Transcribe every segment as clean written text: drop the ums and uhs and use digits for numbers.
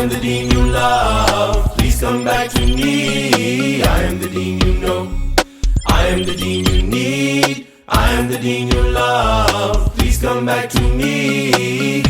am the Deen you love. Please come back to me. I am the Deen you know. I am the Deen you need. I am the Deen you love. Please come back to me.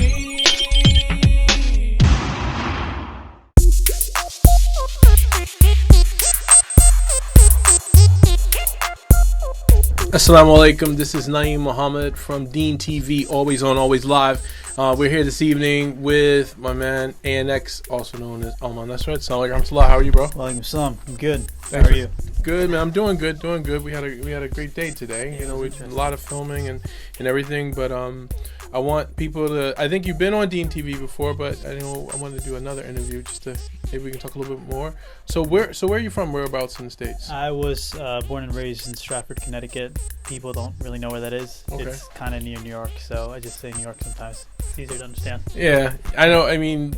Assalamu alaikum, this is Naeem Muhammad from DeenTV, always on, always live. We're here this evening with my man ANX, also known as Alman Nusrat. Assalamu alaikum. How are you, bro? Walaikum salam. I'm good. Thanks. How are you? Good, man. I'm doing good. We had a great day today. You know, we did a lot of filming and everything, but I want people to. I think you've been on DeenTV before, but I wanted to do another interview just to maybe we can talk a little bit more. So where are you from? Whereabouts in the States? I was born and raised in Stratford, Connecticut. People don't really know where that is. Okay. It's kind of near New York, so I just say New York sometimes. It's easier to understand. Yeah, I know. I mean,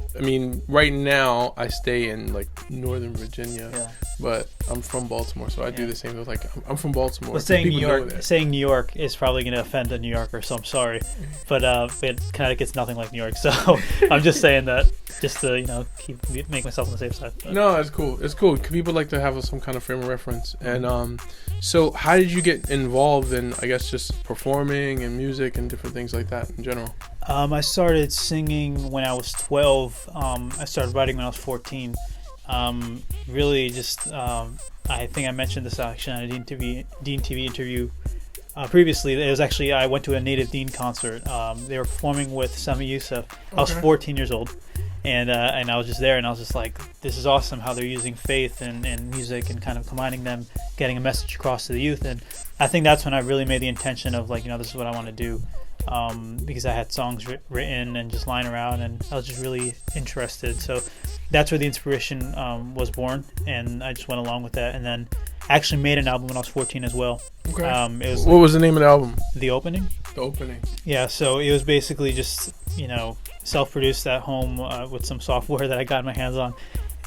right now I stay in like Northern Virginia, but I'm from Baltimore, so I do the same. Like I'm from Baltimore. Well, saying New York is probably going to offend a New Yorker, so I'm sorry, but Connecticut's nothing like New York, so I'm just saying that just to make myself on the safe side. But. No, it's cool. It's cool. People like to have some kind of frame of reference. And so how did you get involved in, I guess, just performing and music and different things like that in general? I started singing when I was 12. I started writing when I was 14. Really just, I think I mentioned this actually on a DeenTV interview previously. It was actually, I went to a Native Deen concert. They were performing with Sami Yusuf. I was 14 years old. And I was just there, and I was just like, this is awesome how they're using faith and music and kind of combining them, getting a message across to the youth. And I think that's when I really made the intention of like, this is what I want to do, because I had songs written and just lying around, and I was just really interested. So that's where the inspiration was born, and I just went along with that. And then I actually made an album when I was 14 as well. Okay. What was the name of the album? The Opening. The Opening. Yeah, so it was basically just, self-produced at home with some software that I got my hands on,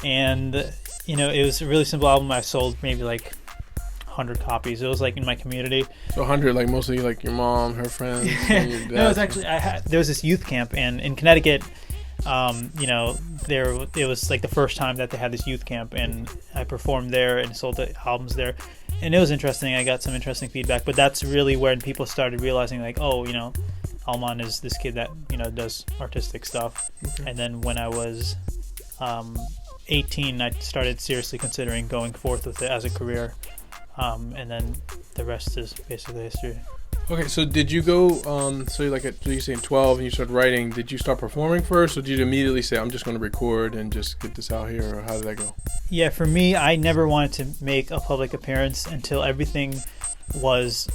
and it was a really simple album. I sold maybe like 100 copies. It was like in my community. So 100, like mostly like your mom, her friends. And your dad. No, it was actually there was this youth camp, and in Connecticut, it was like the first time that they had this youth camp, and I performed there and sold the albums there, and it was interesting. I got some interesting feedback, but that's really when people started realizing like, Alman is this kid that does artistic stuff. Okay. And then when I was 18, I started seriously considering going forth with it as a career, and then the rest is basically history. Okay, so did you go? So you're saying 12 and you started writing. Did you start performing first, or did you immediately say, "I'm just going to record and just get this out here"? Or how did that go? Yeah, for me, I never wanted to make a public appearance until everything was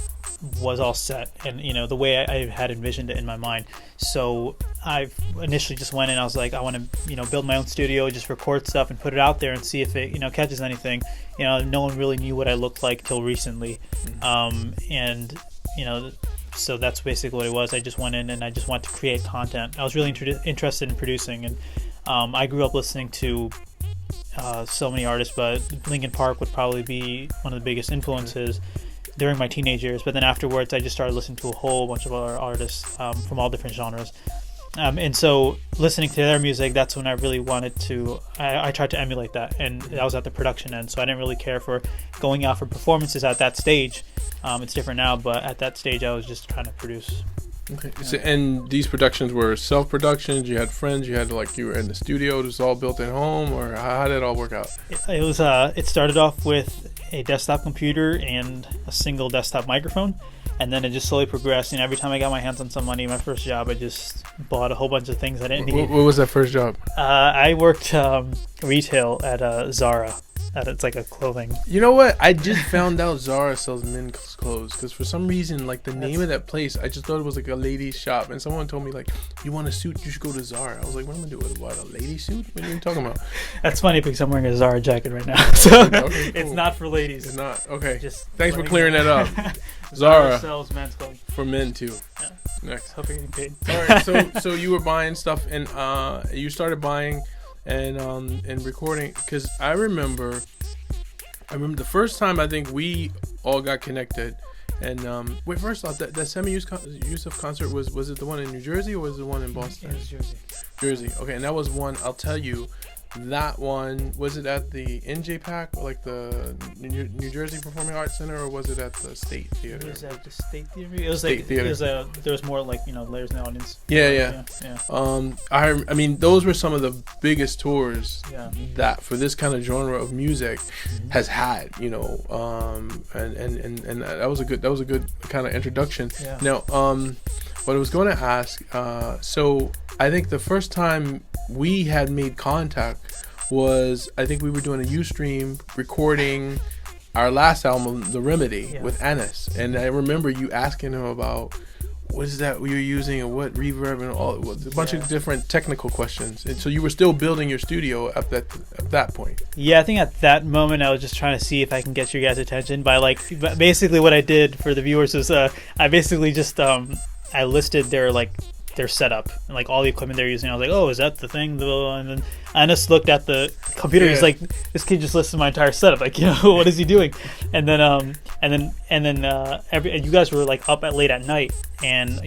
all set, and the way I had envisioned it in my mind. So I initially just went in. I was like, I want to build my own studio, just record stuff and put it out there and see if it catches anything. No one really knew what I looked like till recently, and so that's basically what it was. I just went in and I just wanted to create content. I was really interested in producing, and I grew up listening to so many artists, but Linkin Park would probably be one of the biggest influences during my teenage years. But then afterwards, I just started listening to a whole bunch of other artists from all different genres. And so listening to their music, that's when I really wanted to, I tried to emulate that. And that was at the production end. So I didn't really care for going out for performances at that stage. It's different now, but at that stage, I was just trying to produce. Okay. So, and these productions were self-productions? You had friends? You were in the studio? It was all built at home? Or how did it all work out? It started off with a desktop computer and a single desktop microphone, and then it just slowly progressed. And every time I got my hands on some money, my first job, I just bought a whole bunch of things I didn't need. What was that first job? I worked retail at Zara. It's like a clothing. You know what? I just found out Zara sells men's clothes, because for some reason, like the name of that place, I just thought it was like a ladies' shop, and someone told me like, you want a suit, you should go to Zara. I was like, what am I doing? What, a ladies' suit? What are you talking about? That's funny because I'm wearing a Zara jacket right now, so okay, cool. It's not for ladies. It's not. Okay. Just thanks for clearing that up. Zara sells men's clothes for men too. Yeah. Next. Hope you're getting paid. All right. So you were buying stuff, and you started buying and recording, because I remember the first time I think we all got connected, and wait, first off, that Sami Yusuf concert was it the one in New Jersey or was it the one in Boston? It was Jersey. Okay, and that was one. I'll tell you, that one was it at the NJPAC, or like the New Jersey Performing Arts Center, or was it at the State Theater? It was at the State Theater. It was State like Theater. there was more like layers in the audience. Yeah. I mean, those were some of the biggest tours Yeah. that for this kind of genre of music has had. And that was a good kind of introduction. Yeah. Now, what I was going to ask, so I think the first time we had made contact was, I think we were doing a Ustream recording our last album, The Remedy, with Anis, and I remember you asking him about what is that you're using and what reverb and all, a bunch of different technical questions. And so you were still building your studio at that point. Yeah, I think at that moment I was just trying to see if I can get your guys' attention by basically what I did for the viewers was I basically just I listed their setup and like all the equipment they're using. I was like, oh, is that the thing? And then I just looked at the computer. He's like, this kid just listed my entire setup. Like, what is he doing? And then you guys were like up late at night, and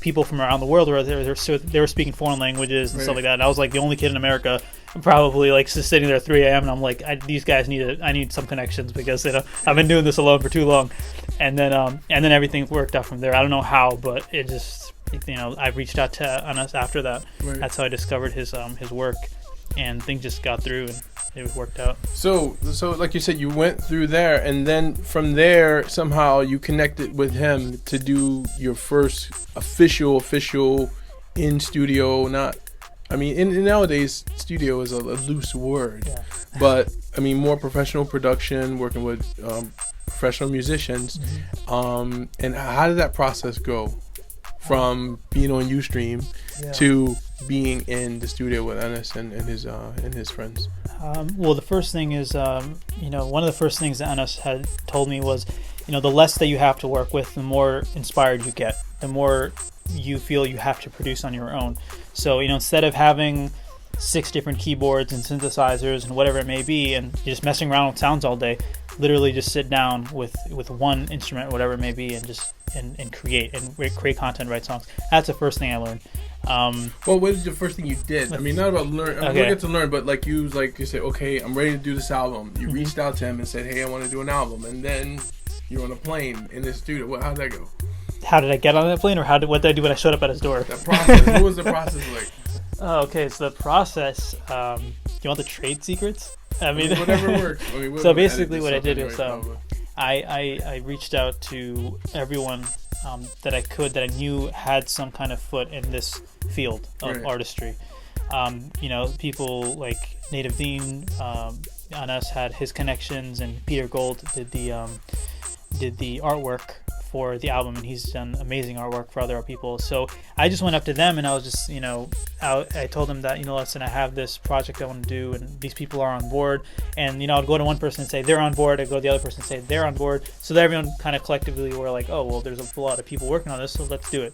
people from around the world were there. They were speaking foreign languages and stuff like that. And I was like the only kid in America, probably like just sitting there at 3 a.m. And I'm like, these guys I need some connections because I've been doing this alone for too long. And then everything worked out from there. I don't know how, but it just. I reached out to Anas after that. Right. That's how I discovered his work, and things just got through and it worked out. So like you said, you went through there, and then from there somehow you connected with him to do your first official in studio. Nowadays studio is a loose word, but I mean more professional production, working with professional musicians. And how did that process go? From being on Ustream to being in the studio with Anis and his friends. Well, the first thing is, one of the first things that Anis had told me was, the less that you have to work with, the more inspired you get, the more you feel you have to produce on your own. So, instead of having 6 different keyboards and synthesizers and whatever it may be, and you're just messing around with sounds all day, literally just sit down with one instrument, whatever it may be, and just and create content, write songs. That's the first thing I learned. What was the first thing you did? I mean, not about learn. We'll get to learn, but like you said, okay, I'm ready to do this album. You reached out to him and said, hey, I want to do an album, and then you're on a plane in the studio. How did that go? How did I get on that plane, or what did I do when I showed up at his door? That process. What was the process like? Oh, okay. So the process. Do you want the trade secrets? I mean, whatever works. So basically, what I did was I reached out to everyone that I knew had some kind of foot in this field of artistry. People like Native Deen, Anas had his connections, and Peter Gold did the artwork for the album, and he's done amazing artwork for other people. So I just went up to them and I was just, I told them that, listen, I have this project I want to do, and these people are on board. And, I'd go to one person and say they're on board. I'd go to the other person and say they're on board. So that everyone kind of collectively were like, oh, well, there's a lot of people working on this, so let's do it.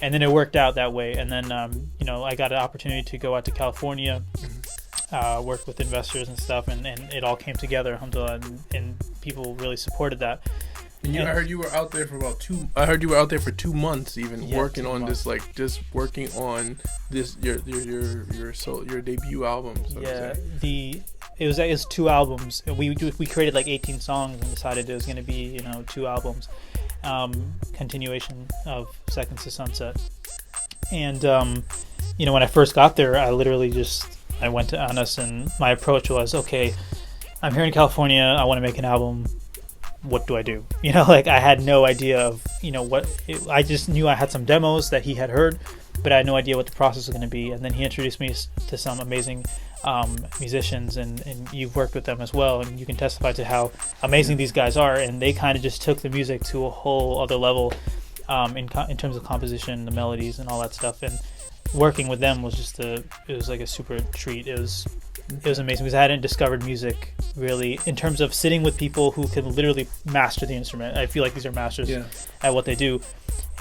And then it worked out that way. And then, I got an opportunity to go out to California, work with investors and stuff, and it all came together, alhamdulillah, and people really supported that. And I heard you were out there for I heard you were out there for 2 months, even working on this, like just working on this your debut album. So it was 2 albums. We created like 18 songs and decided it was going to be 2 albums, continuation of Seconds to Sunset. And when I first got there, I literally I went to Anas, and my approach was, okay, I'm here in California. I want to make an album. What do I do? I had no idea of, I just knew I had some demos that he had heard, but I had no idea what the process was going to be. And then he introduced me to some amazing musicians, and you've worked with them as well, and you can testify to how amazing these guys are. And they kind of just took the music to a whole other level in terms of composition, the melodies, and all that stuff. And working with them was it was like a super treat. It was amazing because I hadn't discovered music really in terms of sitting with people who can literally master the instrument. I feel like these are masters at what they do,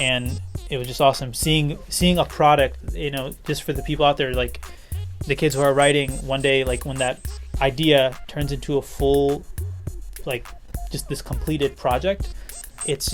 and it was just awesome seeing a product. Just for the people out there, like the kids who are writing, one day, like when that idea turns into a full, like just this completed project, it's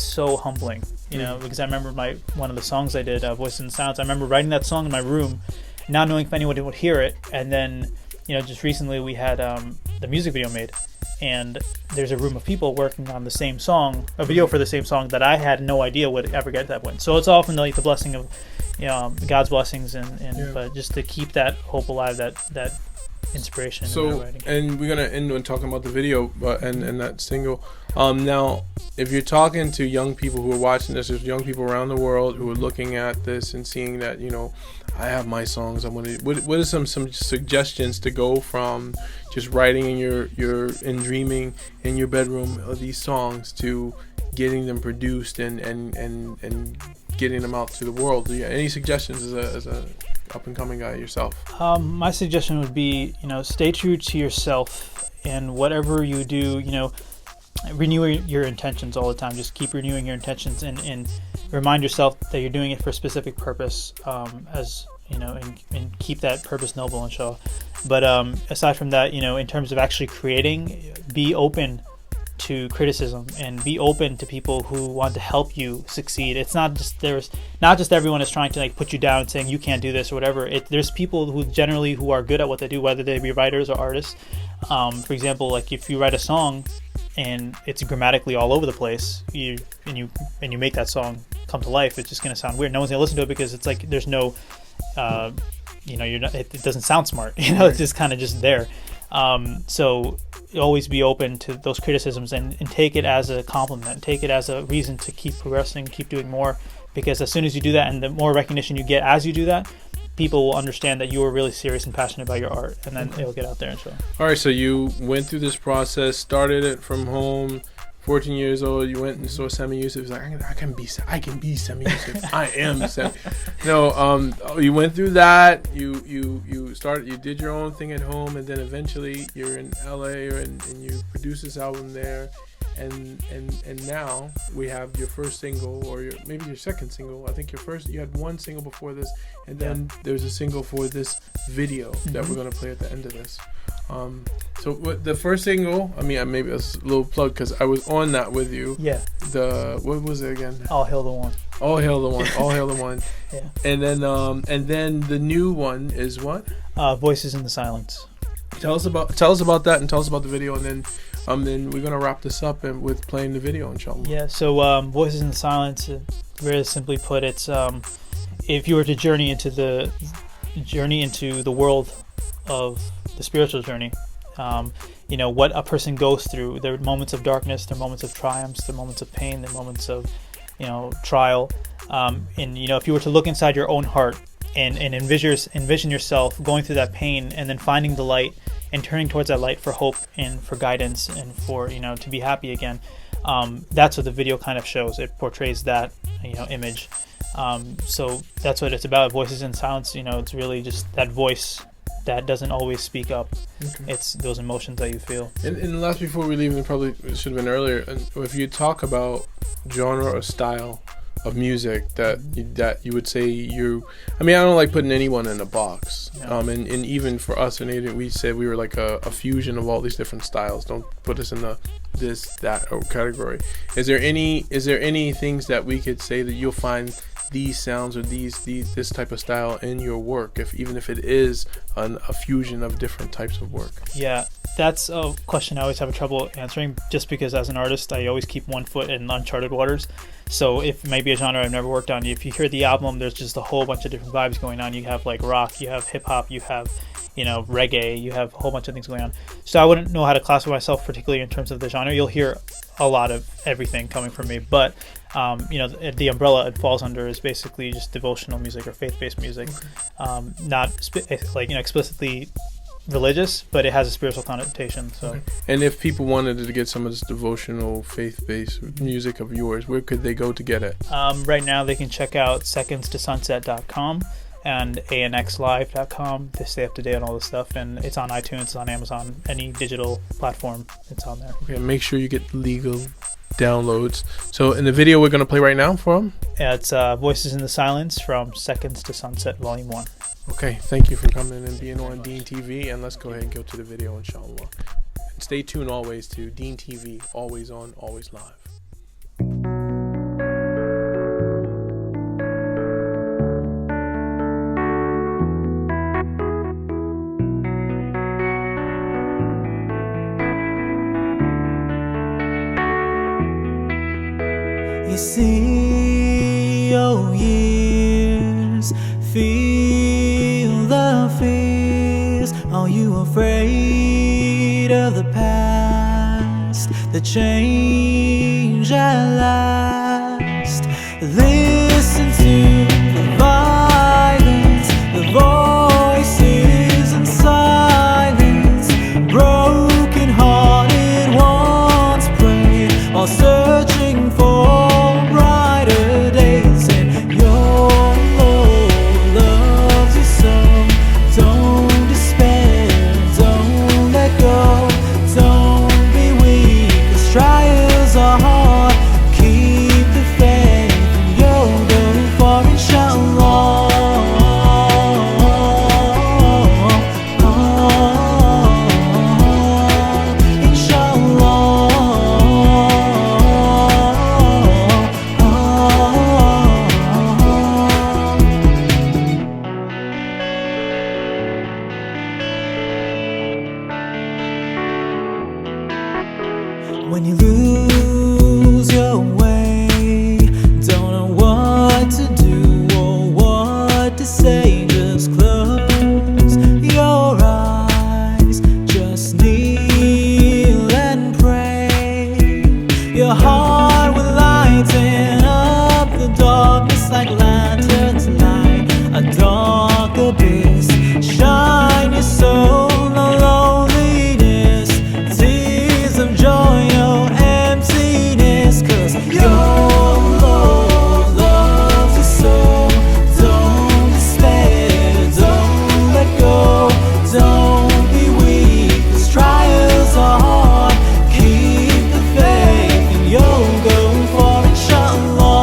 so humbling, because I remember one of the songs I did, Voices and Sounds. I remember writing that song in my room. not knowing if anyone would hear it. And then, just recently we had the music video made, and there's a room of people working on the same song, a video for the same song that I had no idea would ever get to that point. So it's often like the blessing of, God's blessings, but just to keep that hope alive, that inspiration. So, and we're gonna end on talking about the video and that single. Now, if you're talking to young people who are watching this, there's young people around the world who are looking at this and seeing that, I have my songs. What are some suggestions to go from just writing in your and dreaming in your bedroom of these songs to getting them produced and getting them out to the world? Do you have any suggestions as a up and coming guy yourself? My suggestion would be, stay true to yourself, and whatever you do, renew your intentions all the time. Just keep renewing your intentions and remind yourself that you're doing it for a specific purpose, and keep that purpose noble, inshallah. But aside from that, in terms of actually creating, be open to criticism and be open to people who want to help you succeed. It's not just everyone is trying to like put you down and saying you can't do this or whatever. There's people who are good at what they do, whether they be writers or artists. For example, like if you write a song and it's grammatically all over the place, you make that song come to life, it's just going to sound weird. No one's going to listen to it because it's like there's no, it doesn't sound smart. It's just kind of just there. So always be open to those criticisms and take it as a compliment. Take it as a reason to keep progressing, keep doing more. Because as soon as you do that, and the more recognition you get as you do that, people will understand that you are really serious and passionate about your art, and then it'll get out there and show. All right, so you went through this process, started it from home. 14 years old, you went and saw Semi Yusuf. Like, I can be Semi Yusuf. I am Semi. No, you went through that. You started. You did your own thing at home, and then eventually you're in LA, and you produced this album there, and now we have your first single, or maybe your second single. I think you had one single before this, and then there's a single for this video that we're gonna play at the end of this. So the first single, maybe it's a little plug because I was on that with you. Yeah. What was it again? All Hail the One. All Hail the One. All Hail the One. Yeah. And then the new one is what? Voices in the Silence. Tell us about that, and tell us about the video, and then we're gonna wrap this up with playing the video, inshallah. Yeah. So Voices in the Silence, very simply put, it's if you were to journey into the world of the spiritual journey, what a person goes through. There are moments of darkness, there are moments of triumphs, there are moments of pain, there are moments of trial, and if you were to look inside your own heart and envision yourself going through that pain and then finding the light and turning towards that light for hope and for guidance and for to be happy again, that's what the video kind of shows. It portrays that image. So that's what it's about. Voices in Silence, it's really just that voice that doesn't always speak up. Okay. It's those emotions that you feel. And last, before we leave, and probably should have been earlier, if you talk about genre or style of music that you would say I don't like putting anyone in a box. Yeah. And even for us in Native, we said we were like a fusion of all these different styles. Don't put us in the this, that category. Is there any things that we could say that you'll find these sounds or this type of style in your work, even if it is a fusion of different types of work? Yeah, that's a question I always have trouble answering, just because as an artist I always keep one foot in uncharted waters. So if maybe a genre I've never worked on, if you hear the album, there's just a whole bunch of different vibes going on. You have like rock, you have hip hop, you have reggae, you have a whole bunch of things going on. So I wouldn't know how to classify myself particularly in terms of the genre. You'll hear a lot of everything coming from me, but the umbrella it falls under is basically just devotional music or faith-based music. Okay. Not explicitly religious, but it has a spiritual connotation. So, okay. And if people wanted to get some of this devotional faith-based music of yours, where could they go to get it? Right now they can check out secondstosunset.com and ANXlive.com to stay up to date on all this stuff, and it's on iTunes, it's on Amazon, any digital platform, it's on there. Okay, make sure you get legal downloads. So in the video we're going to play right now from? Yeah, it's Voices in the Silence from Seconds to Sunset Volume 1. Okay, thank you for coming and being on DeenTV, and let's go ahead and go to the video, inshallah. And stay tuned always to DeenTV, always on, always live. see your years, feel the fears. Are you afraid of the past, the change at last? Listen to the violence, the voices in silence. Broken hearted ones pray while searching for brighter days. And your Lord loves you so. Don't despair, don't let go, don't be weak, 'cause trials are hard. Keep the faith and you'll go far, inshallah. When you lose your way, don't know what to do or what to say, just close your eyes, just kneel and pray. Your heart will lighten up the darkness like lanterns light a dark abyss. Shine your soul, no loneliness, tears of joy, no emptiness, 'cause your Lord loves you so. Don't despair, don't let go, don't be weak, 'cause trials are hard. Keep the faith and you'll go far, inshallah.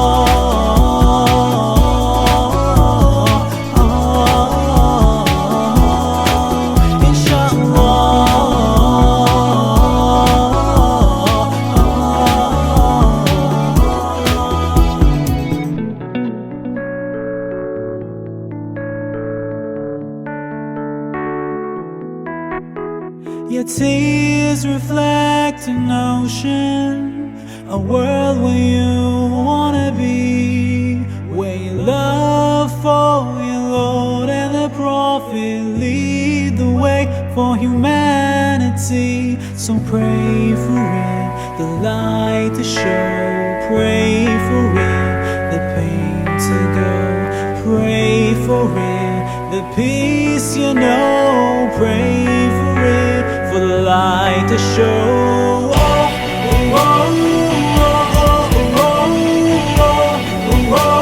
Your tears reflect an ocean, a world where you wanna be, where your love for your Lord and the Prophet lead the way for humanity. So pray for it, the light to show. Pray for it, the pain to go. Pray for it, the peace you know. Pray for it, for the light to show. Oh, oh, oh, oh, oh, oh, oh,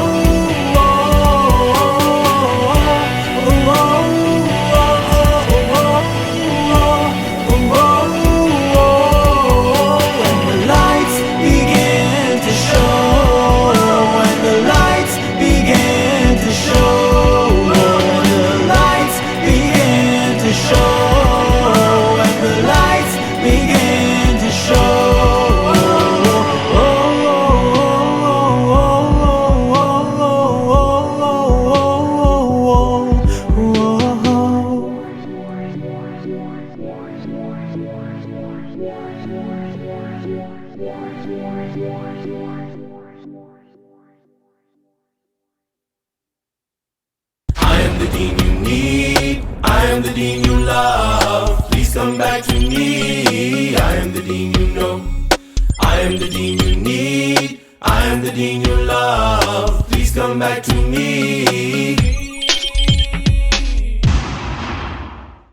when the lights begin to show, when the lights begin to show, when the lights begin to show, when the lights begin to show. I am the Deen you need, I am the Deen you love. Please come back to me. I am the Deen you know, I am the Deen you need, I am the Deen you love. Please come back to me.